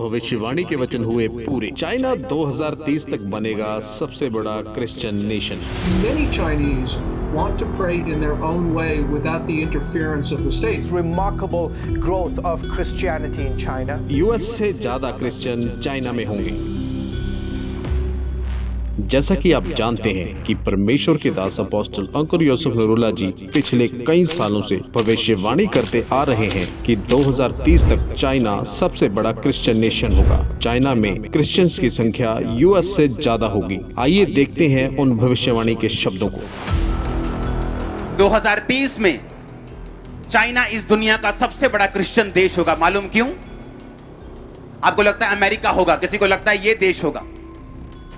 भविष्यवाणी के वचन हुए पूरे। चाइना 2030 तक बनेगा सबसे बड़ा Christian nation. Many Chinese want to pray in their own way without the interference of the state. Remarkable growth of Christianity in China. US से ज्यादा क्रिश्चियन चाइना में होंगे। जैसा कि आप जानते हैं कि परमेश्वर के दास अपोस्टल अंकुर यूसुफ नूरुल्लाह जी पिछले कई सालों से भविष्यवाणी करते आ रहे हैं कि 2030 तक चाइना सबसे बड़ा क्रिश्चियन नेशन होगा। चाइना में क्रिश्चियंस की संख्या यूएस से ज्यादा होगी। आइए देखते हैं उन भविष्यवाणी के शब्दों को। 2030 में चाइना इस दुनिया का सबसे बड़ा क्रिश्चियन देश होगा। मालूम क्यों? आपको लगता है अमेरिका होगा, किसी को लगता है ये देश होगा।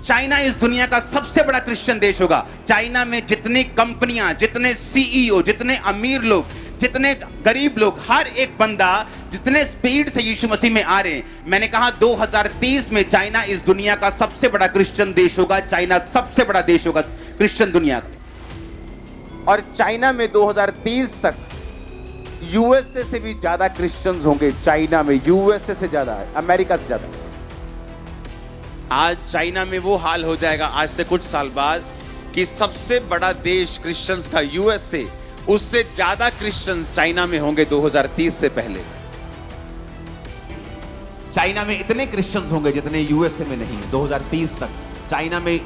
चाइना इस दुनिया का सबसे बड़ा क्रिश्चियन देश होगा। चाइना में जितनी कंपनियां, जितने सीईओ, जितने अमीर लोग, जितने गरीब लोग, हर एक बंदा जितने स्पीड से यीशु मसीह में आ रहे हैं, मैंने कहा 2030 में चाइना इस दुनिया का सबसे बड़ा क्रिश्चियन देश होगा। चाइना सबसे बड़ा देश होगा क्रिश्चियन दुनिया का। और चाइना में 2030 तक यूएसए से भी ज्यादा क्रिश्चियंस होंगे। चाइना में यूएसए से ज्यादा है, अमेरिका से ज्यादा। आज चाइना में वो हाल हो जाएगा आज से कुछ साल बाद कि सबसे बड़ा देश क्रिश्चियंस का यूएसए, उससे ज्यादा क्रिश्चियंस चाइना में होंगे 2030 से पहले। चाइना में इतने क्रिश्चियंस होंगे जितने यूएसए में नहीं। 2030 तक चाइना में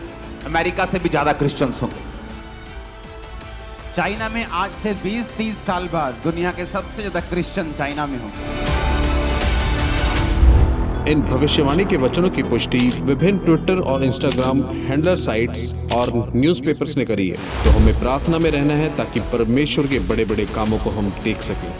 अमेरिका से भी ज्यादा क्रिश्चियंस होंगे। चाइना में आज से 20-30 साल बाद दुनिया के सबसे ज्यादा क्रिश्चियन चाइना में होंगे। इन भविष्यवाणी के वचनों की पुष्टि विभिन्न ट्विटर और इंस्टाग्राम हैंडलर साइट्स और न्यूज़पेपर्स ने करी है। तो हमें प्रार्थना में रहना है ताकि परमेश्वर के बड़े बड़े कामों को हम देख सकें।